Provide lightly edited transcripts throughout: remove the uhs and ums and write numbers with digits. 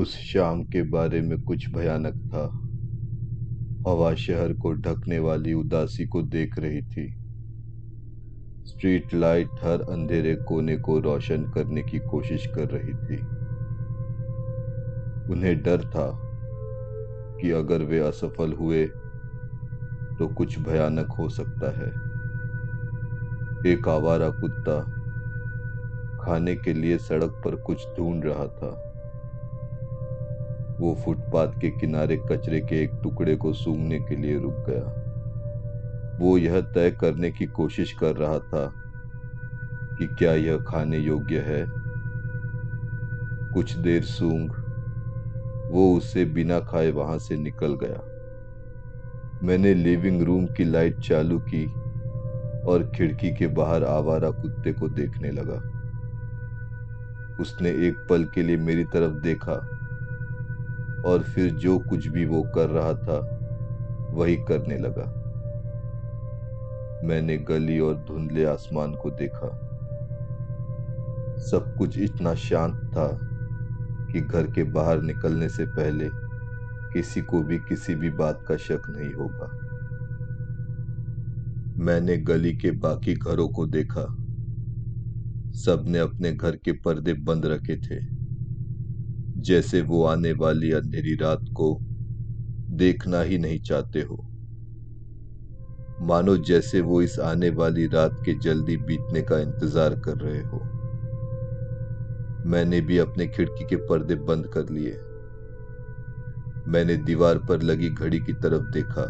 उस शाम के बारे में कुछ भयानक था। हवा शहर को ढकने वाली उदासी को देख रही थी। स्ट्रीट लाइट हर अंधेरे कोने को रोशन करने की कोशिश कर रही थी। उन्हें डर था कि अगर वे असफल हुए तो कुछ भयानक हो सकता है। एक आवारा कुत्ता खाने के लिए सड़क पर कुछ ढूंढ रहा था। वो फुटपाथ के किनारे कचरे के एक टुकड़े को सूंघने के लिए रुक गया। वो यह तय करने की कोशिश कर रहा था कि क्या यह खाने योग्य है। कुछ देर सूंघ वो उसे बिना खाए वहां से निकल गया। मैंने लिविंग रूम की लाइट चालू की और खिड़की के बाहर आवारा कुत्ते को देखने लगा। उसने एक पल के लिए मेरी तरफ देखा और फिर जो कुछ भी वो कर रहा था वही करने लगा। मैंने गली और धुंधले आसमान को देखा। सब कुछ इतना शांत था कि घर के बाहर निकलने से पहले किसी को भी किसी भी बात का शक नहीं होगा। मैंने गली के बाकी घरों को देखा। सबने अपने घर के पर्दे बंद रखे थे, जैसे वो आने वाली अंधेरी रात को देखना ही नहीं चाहते हो। मानो जैसे वो इस आने वाली रात के जल्दी बीतने का इंतजार कर रहे हो। मैंने भी अपने खिड़की के पर्दे बंद कर लिए। मैंने दीवार पर लगी घड़ी की तरफ देखा।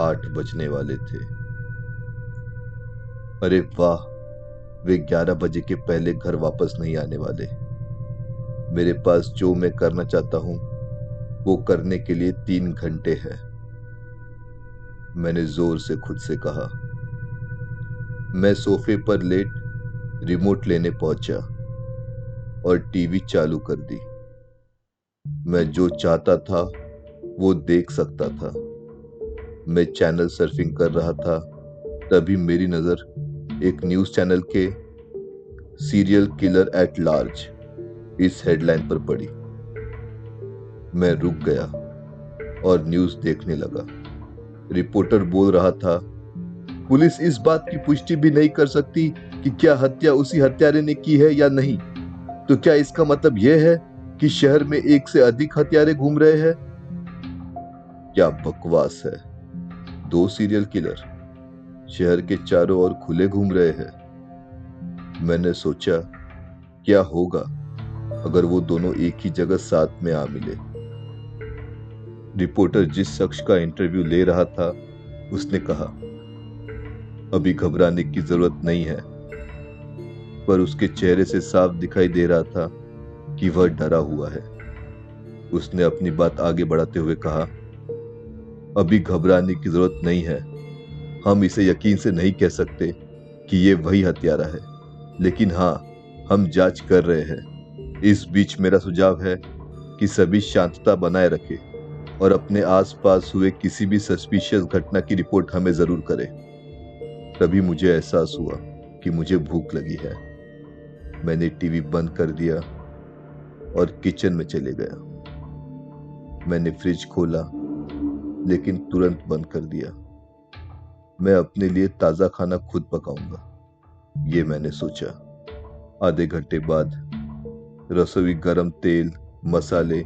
8 बजने वाले थे। अरे वाह, वे 11 बजे के पहले घर वापस नहीं आने वाले। मेरे पास जो मैं करना चाहता हूं वो करने के लिए 3 घंटे है। मैंने जोर से खुद से कहा। मैं सोफे पर लेट रिमोट लेने पहुंचा और टीवी चालू कर दी। मैं जो चाहता था वो देख सकता था। मैं चैनल सर्फिंग कर रहा था, तभी मेरी नजर एक न्यूज चैनल के सीरियल किलर एट लार्ज इस हेडलाइन पर पड़ी। मैं रुक गया और न्यूज देखने लगा। रिपोर्टर बोल रहा था, पुलिस इस बात की पुष्टि भी नहीं कर सकती कि क्या हत्या उसी हत्यारे ने की है या नहीं। तो क्या इसका मतलब यह है कि शहर में एक से अधिक हत्यारे घूम रहे हैं? क्या बकवास है। 2 सीरियल किलर शहर के चारों ओर खुले घूम रहे हैं। मैंने सोचा, क्या होगा अगर वो दोनों एक ही जगह साथ में आ मिले। रिपोर्टर जिस शख्स का इंटरव्यू ले रहा था उसने कहा, अभी घबराने की जरूरत नहीं है। पर उसके चेहरे से साफ दिखाई दे रहा था कि वह डरा हुआ है। उसने अपनी बात आगे बढ़ाते हुए कहा, अभी घबराने की जरूरत नहीं है। हम इसे यकीन से नहीं कह सकते कि ये वही हत्यारा है, लेकिन हाँ, हम जांच कर रहे हैं। इस बीच मेरा सुझाव है कि सभी शांतता बनाए रखें और अपने आसपास हुए किसी भी सस्पिशियस घटना की रिपोर्ट हमें जरूर करें। तभी मुझे एहसास हुआ कि मुझे भूख लगी है। मैंने टीवी बंद कर दिया और किचन में चले गया। मैंने फ्रिज खोला, लेकिन तुरंत बंद कर दिया। मैं अपने लिए ताजा खाना खुद पकाऊंगा, ये मैंने सोचा। आधे घंटे बाद रसोई गरम तेल, मसाले,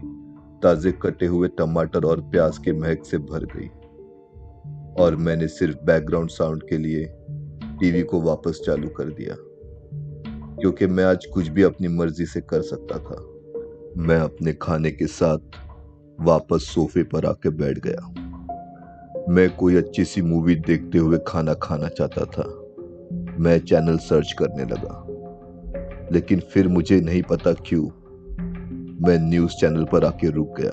ताजे कटे हुए टमाटर और प्याज के महक से भर गई और मैंने सिर्फ बैकग्राउंड साउंड के लिए टीवी को वापस चालू कर दिया, क्योंकि मैं आज कुछ भी अपनी मर्जी से कर सकता था। मैं अपने खाने के साथ वापस सोफे पर आके बैठ गया। मैं कोई अच्छी सी मूवी देखते हुए खाना खाना चाहता था। मैं चैनल सर्च करने लगा, लेकिन फिर मुझे नहीं पता क्यों मैं न्यूज चैनल पर आके रुक गया।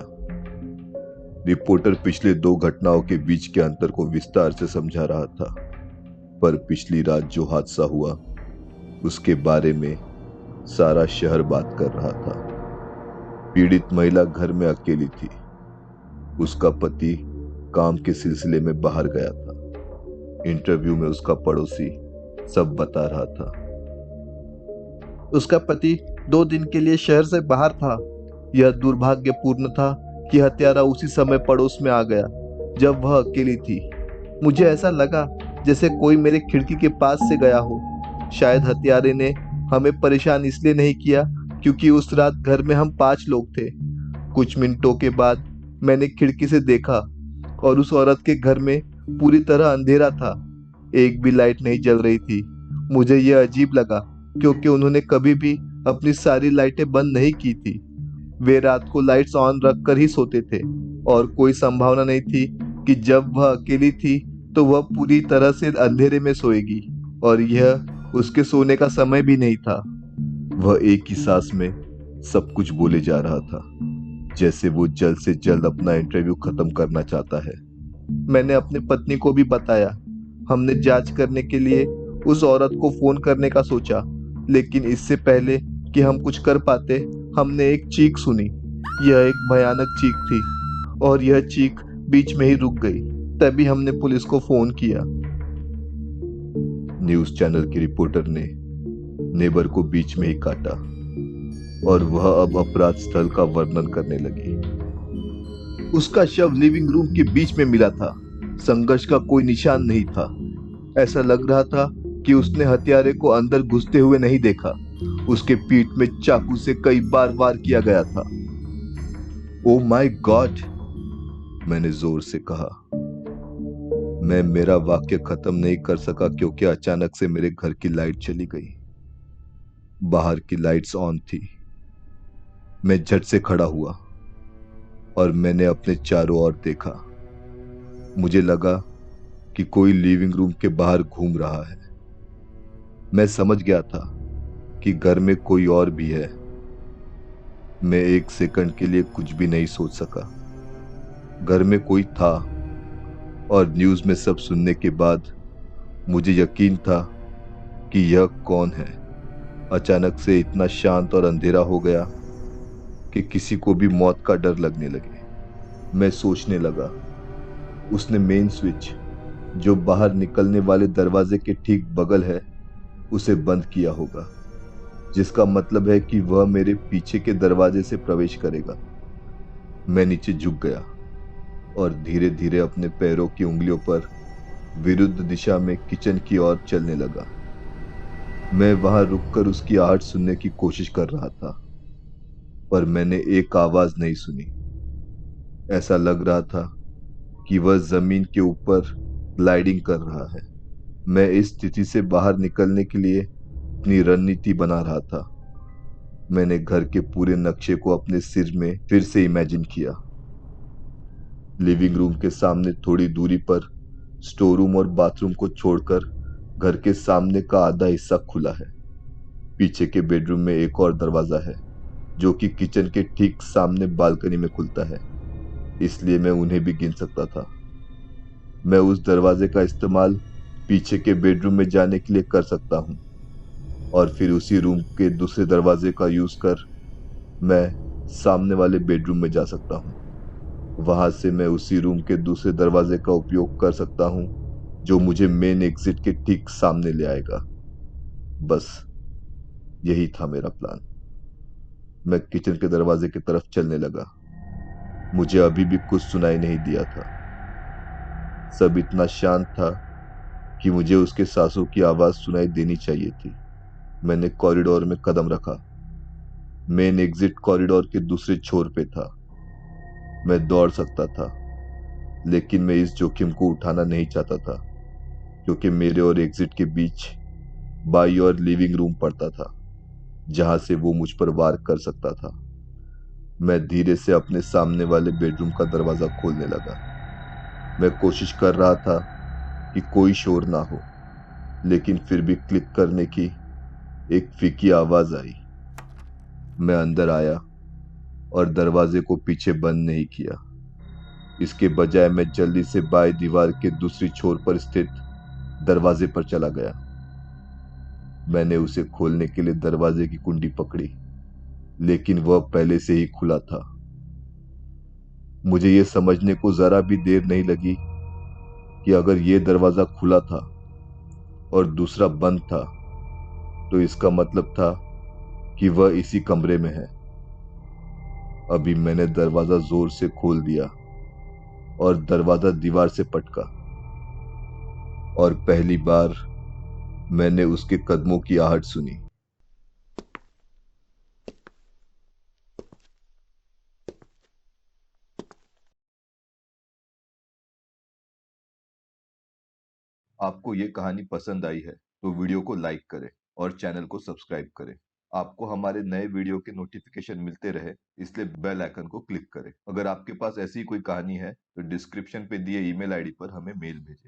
रिपोर्टर पिछले 2 घटनाओं के बीच के अंतर को विस्तार से समझा रहा था, पर पिछली रात जो हादसा हुआ उसके बारे में सारा शहर बात कर रहा था। पीड़ित महिला घर में अकेली थी। उसका पति काम के सिलसिले में बाहर गया था। इंटरव्यू में उसका पड़ोसी सब बता रहा था। उसका पति 2 दिन के लिए शहर से बाहर था। यह दुर्भाग्यपूर्ण था कि हत्यारा उसी समय पड़ोस में आ गया जब वह अकेली थी। मुझे ऐसा लगा जैसे कोई मेरे खिड़की के पास से गया हो। शायद हत्यारे ने हमें परेशान इसलिए नहीं किया क्योंकि उस रात घर में हम 5 लोग थे। कुछ मिनटों के बाद मैंने खिड़की से देखा और उस औरत के घर में पूरी तरह अंधेरा था। एक भी लाइट नहीं जल रही थी। मुझे यह अजीब लगा क्योंकि उन्होंने कभी भी अपनी सारी लाइटें बंद नहीं की थी। वे रात को लाइट्स ऑन रखकर ही सोते थे और कोई संभावना नहीं थी कि जब वह अकेली थी तो वह पूरी तरह से अंधेरे में सोएगी, और यह उसके सोने का समय भी नहीं था। वह एक ही सांस में सब कुछ बोले जा रहा था, जैसे वो जल्द से जल्द अपना इंटरव्यू खत्म करना चाहता है। मैंने अपनी पत्नी को भी बताया। हमने जांच करने के लिए उस औरत को फोन करने का सोचा, लेकिन इससे पहले कि हम कुछ कर पाते, हमने एक चीख सुनी। यह एक भयानक चीख थी और यह चीख बीच में ही रुक गई। तभी हमने पुलिस को फोन किया। न्यूज चैनल की रिपोर्टर ने नेबर को बीच में ही काटा और वह अब अपराध स्थल का वर्णन करने लगी। उसका शव लिविंग रूम के बीच में मिला था। संघर्ष का कोई निशान नहीं था। ऐसा लग रहा था कि उसने हत्यारे को अंदर घुसते हुए नहीं देखा। उसके पीठ में चाकू से कई बार वार किया गया था। ओ माय गॉड, मैंने जोर से कहा। मैं मेरा वाक्य खत्म नहीं कर सका क्योंकि अचानक से मेरे घर की लाइट चली गई। बाहर की लाइट्स ऑन थी। मैं झट से खड़ा हुआ और मैंने अपने चारों ओर देखा। मुझे लगा कि कोई लिविंग रूम के बाहर घूम रहा है। मैं समझ गया था कि घर में कोई और भी है। मैं एक सेकंड के लिए कुछ भी नहीं सोच सका। घर में कोई था और न्यूज में सब सुनने के बाद मुझे यकीन था कि यह कौन है। अचानक से इतना शांत और अंधेरा हो गया कि किसी को भी मौत का डर लगने लगे। मैं सोचने लगा, उसने मेन स्विच जो बाहर निकलने वाले दरवाजे के ठीक बगल है उसे बंद किया होगा, जिसका मतलब है कि वह मेरे पीछे के दरवाजे से प्रवेश करेगा। मैं नीचे झुक गया और धीरे धीरे अपने पैरों की उंगलियों पर विरुद्ध दिशा में किचन की ओर चलने लगा। मैं वहां रुककर उसकी आहट सुनने की कोशिश कर रहा था, पर मैंने एक आवाज नहीं सुनी। ऐसा लग रहा था कि वह जमीन के ऊपर ग्लाइडिंग कर रहा है। मैं इस स्थिति से बाहर निकलने के लिए अपनी रणनीति बना रहा था। मैंने घर के पूरे नक्शे को अपने सिर में फिर से इमेजिन किया। लिविंग रूम के सामने थोड़ी दूरी पर स्टोर रूम और बाथरूम को छोड़कर घर के सामने का आधा हिस्सा खुला है। पीछे के बेडरूम में एक और दरवाजा है जो कि किचन के ठीक सामने बालकनी में खुलता है, इसलिए मैं उन्हें भी गिन सकता था। मैं उस दरवाजे का इस्तेमाल पीछे के बेडरूम में जाने के लिए कर सकता हूँ और फिर उसी रूम के दूसरे दरवाजे का यूज कर मैं सामने वाले बेडरूम में जा सकता हूँ। वहां से मैं उसी रूम के दूसरे दरवाजे का उपयोग कर सकता हूँ जो मुझे मेन एग्जिट के ठीक सामने ले आएगा। बस यही था मेरा प्लान। मैं किचन के दरवाजे की तरफ चलने लगा। मुझे अभी भी कुछ सुनाई नहीं दिया था। सब इतना शांत था कि मुझे उसके सांसों की आवाज सुनाई देनी चाहिए थी। मैंने कॉरिडोर में कदम रखा। मेन एग्जिट कॉरिडोर के दूसरे छोर पे था। मैं दौड़ सकता था, लेकिन मैं इस जोखिम को उठाना नहीं चाहता था क्योंकि मेरे और एग्जिट के बीच बाई और लिविंग रूम पड़ता था जहां से वो मुझ पर वार कर सकता था। मैं धीरे से अपने सामने वाले बेडरूम का दरवाजा खोलने लगा। मैं कोशिश कर रहा था कि कोई शोर ना हो, लेकिन फिर भी क्लिक करने की एक फीकी आवाज आई। मैं अंदर आया और दरवाजे को पीछे बंद नहीं किया। इसके बजाय मैं जल्दी से बाएं दीवार के दूसरी छोर पर स्थित दरवाजे पर चला गया। मैंने उसे खोलने के लिए दरवाजे की कुंडी पकड़ी, लेकिन वह पहले से ही खुला था। मुझे यह समझने को जरा भी देर नहीं लगी कि अगर यह दरवाजा खुला था और दूसरा बंद था तो इसका मतलब था कि वह इसी कमरे में है। अभी मैंने दरवाजा जोर से खोल दिया और दरवाजा दीवार से पटका और पहली बार मैंने उसके कदमों की आहट सुनी। आपको ये कहानी पसंद आई है तो वीडियो को लाइक करें और चैनल को सब्सक्राइब करें। आपको हमारे नए वीडियो के नोटिफिकेशन मिलते रहे इसलिए बेल आइकन को क्लिक करें। अगर आपके पास ऐसी कोई कहानी है तो डिस्क्रिप्शन पे दिए ईमेल आईडी पर हमें मेल भेजें।